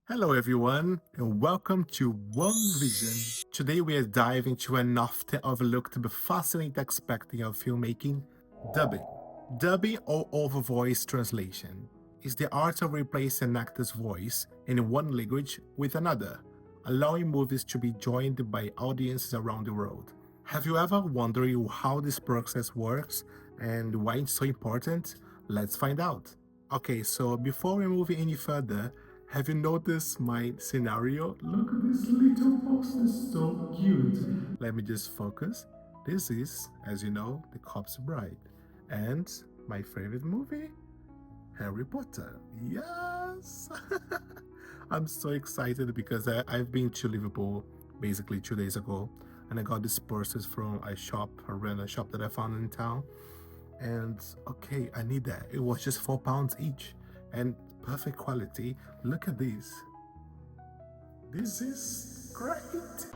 Hello, everyone, and welcome to One Vision. Today, we are diving into an often overlooked but fascinating aspect of filmmaking: dubbing. Dubbing, or over voice translation, is the art of replacing an actor's voice in one language with another, allowing movies to be joined by audiences around the world. Have you ever wondered how this process works and why it's so important? Let's find out. Okay, so before we move any further, have you noticed my scenario? Look at this little box, it's so cute. Let me just focus. This is, as you know, The Corpse Bride. And my favorite movie, Harry Potter. Yes! I'm so excited because I've been to Liverpool basically 2 days ago, and I got these purses from a random shop that I found in town. And okay, I need that. It was just £4 each and perfect quality. Look at these. This is great.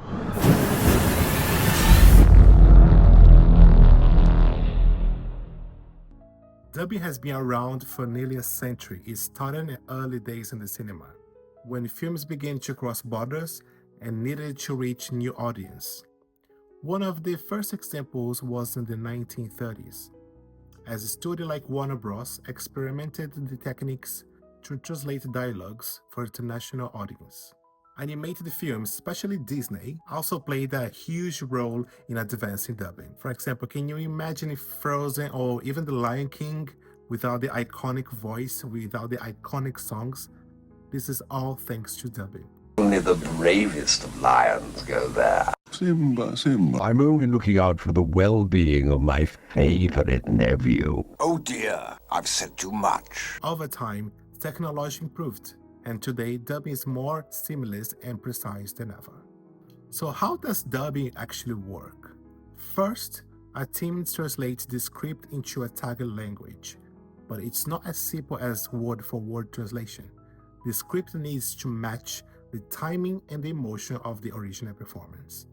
Dubbing has been around for nearly a century. It started in the early days in the cinema, when films began to cross borders and needed to reach new audience. One of the first examples was in the 1930s, as a studio like Warner Bros. Experimented with the techniques to translate dialogues for international audience. Animated films, especially Disney, also played a huge role in advancing dubbing. For example, can you imagine if Frozen or even The Lion King without the iconic voice, without the iconic songs? This is all thanks to dubbing. Only the bravest of lions go there. Simba, Simba. I'm only looking out for the well-being of my favorite nephew. Oh dear, I've said too much. Over time, technology improved, and today dubbing is more seamless and precise than ever. So how does dubbing actually work? First, a team translates the script into a target language, but it's not as simple as word-for-word translation. The script needs to match the timing and the emotion of the original performance.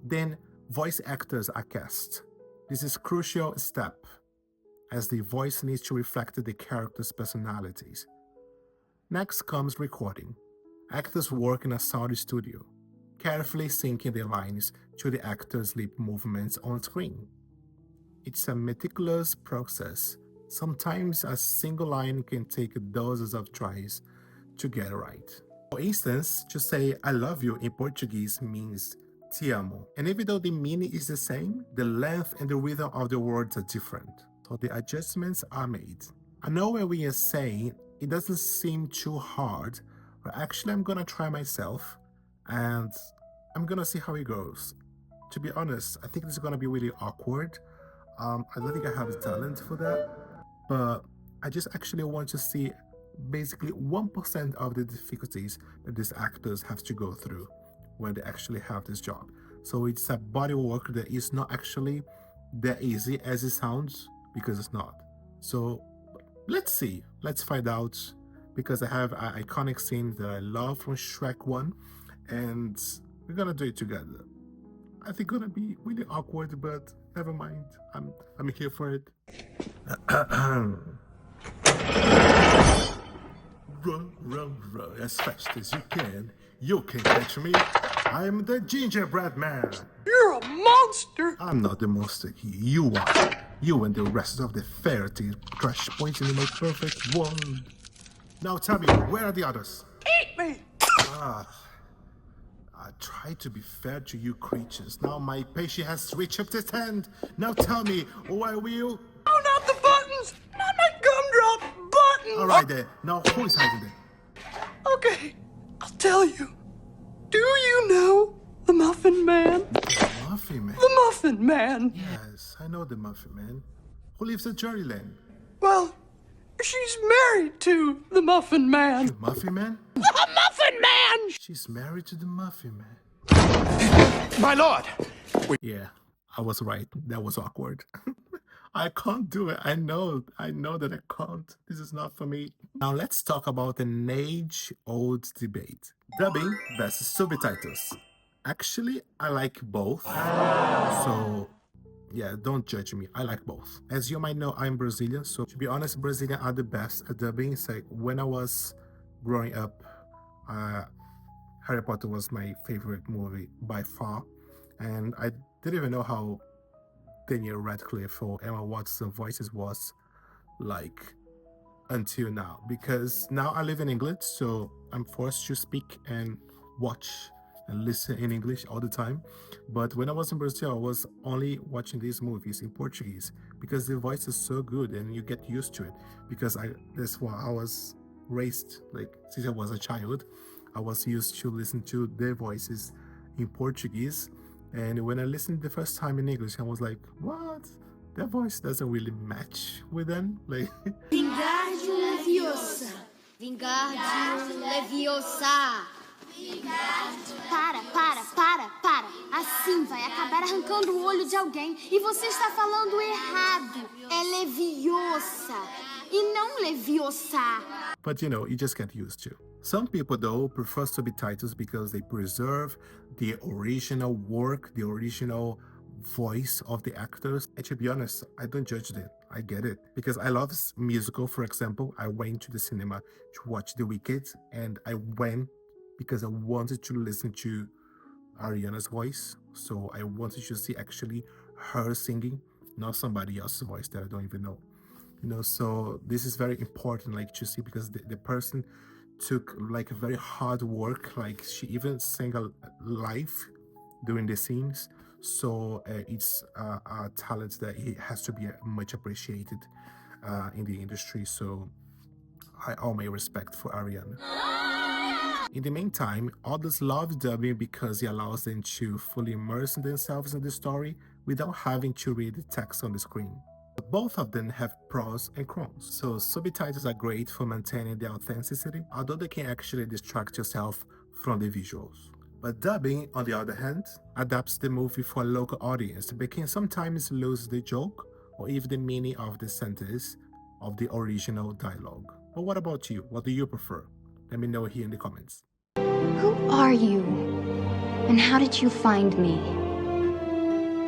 Then, voice actors are cast. This is a crucial step, as the voice needs to reflect the characters' personalities. Next comes recording. Actors work in a sound studio, carefully syncing their lines to the actors' lip movements on screen. It's a meticulous process. Sometimes a single line can take dozens of tries to get right. For instance, to say I love you in Portuguese means te amo. And even though the meaning is the same, the length and the rhythm of the words are different. So the adjustments are made. I know what we are saying, it doesn't seem too hard, but actually I'm gonna try myself and I'm gonna see how it goes. To be honest, I think this is gonna be really awkward. I don't think I have the talent for that, but I just actually want to see basically 1% of the difficulties that these actors have to go through when they actually have this job. So it's a body work that is not actually that easy as it sounds, because it's not. So let's see, let's find out, because I have an iconic scene that I love from Shrek 1, and we're gonna do it together. I think it's gonna be really awkward, but never mind. I'm here for it. Run as fast as you can. You can catch me. I'm the gingerbread man. You're a monster! I'm not the monster here. You are. You and the rest of the fairy tale crash pointing in my perfect world. Now tell me, where are the others? Eat me! I try to be fair to you creatures. Now my patient has reached up its hand. Now tell me, where will you? Oh, not the buttons! Not my gumdrop buttons! All right then. Now who is hiding there? Okay, I'll tell you. Do you know the Muffin Man? Muffin Man. The Muffin Man! Yes, I know the Muffin Man. Who lives at Journeyland? Well, she's married to the Muffin Man. The Muffin Man? The Muffin Man! She's married to the Muffin Man. My lord! Yeah, I was right. That was awkward. I can't do it. I know that I can't. This is not for me. Now let's talk about an age-old debate. Dubbing versus subtitles. Actually, I like both. So, yeah, don't judge me. I like both. As you might know, I'm Brazilian. So, to be honest, Brazilians are the best at dubbing. It's like when I was growing up, Harry Potter was my favorite movie by far, and I didn't even know how Daniel Radcliffe or Emma Watson voices was like until now, because now I live in England, so I'm forced to speak and watch and listen in English all the time. But when I was in Brazil, I was only watching these movies in Portuguese because the voice is so good and you get used to it. Because that's why I was raised, like since I was a child, I was used to listen to their voices in Portuguese. And when I listened the first time in English, I was like, what? Their voice doesn't really match with them. Like Wingardium Leviosa. Wingardium Leviosa. Para. Assim vai acabar arrancando o olho de alguém. E você está falando errado. É Leviosa e não Leviosa. But you know, you just get used to. Some people though prefer subtitles because they preserve the original work, the original voice of the actors. And to be honest, I don't judge them. I get it. Because I love musical, for example. I went to the cinema to watch The Wicked, and I went because I wanted to listen to Ariana's voice. So I wanted to see actually her singing, not somebody else's voice that I don't even know. You know, so this is very important, like to see, because the person took like a very hard work, like she even sang live during the scenes. So it's a talent that he has to be much appreciated in the industry. So all my respect for Ariana. In the meantime, others love dubbing because it allows them to fully immerse themselves in the story without having to read the text on the screen. Both of them have pros and cons. So subtitles are great for maintaining the authenticity, although they can actually distract yourself from the visuals. But dubbing, on the other hand, adapts the movie for a local audience, but can sometimes lose the joke or even the meaning of the sentence of the original dialogue. But what about you? What do you prefer? Let me know here in the comments. Who are you? And how did you find me?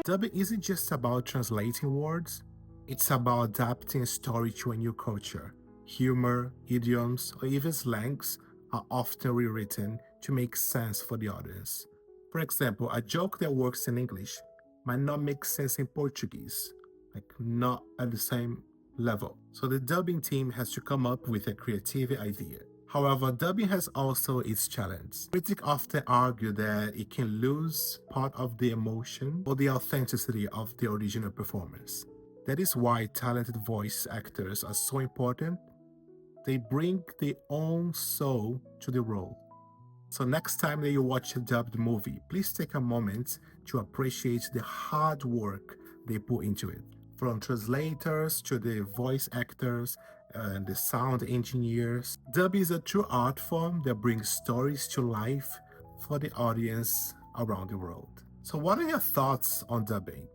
Dubbing isn't just about translating words, it's about adapting a story to a new culture. Humor, idioms, or even slangs are often rewritten to make sense for the audience. For example, a joke that works in English might not make sense in Portuguese, like not at the same level. So the dubbing team has to come up with a creative idea. However, dubbing has also its challenge. Critics often argue that it can lose part of the emotion or the authenticity of the original performance. That is why talented voice actors are so important. They bring their own soul to the role. So next time that you watch a dubbed movie, please take a moment to appreciate the hard work they put into it. From translators to the voice actors and the sound engineers. Dubbing is a true art form that brings stories to life for the audience around the world. So what are your thoughts on dubbing?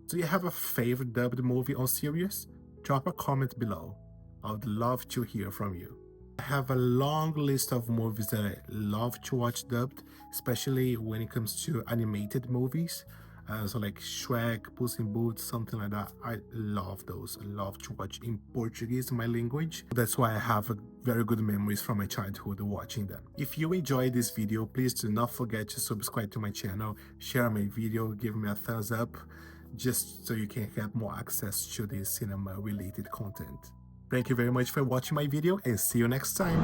Do you have a favorite dubbed movie or series? Drop a comment below. I would love to hear from you. I have a long list of movies that I love to watch dubbed, especially when it comes to animated movies. So like Shrek, Puss in Boots, something like that. I love those. I love to watch in Portuguese, my language. That's why I have very good memories from my childhood watching them. If you enjoyed this video, please do not forget to subscribe to my channel, share my video, give me a thumbs up, just so you can have more access to this cinema related content. Thank you very much for watching my video and see you next time.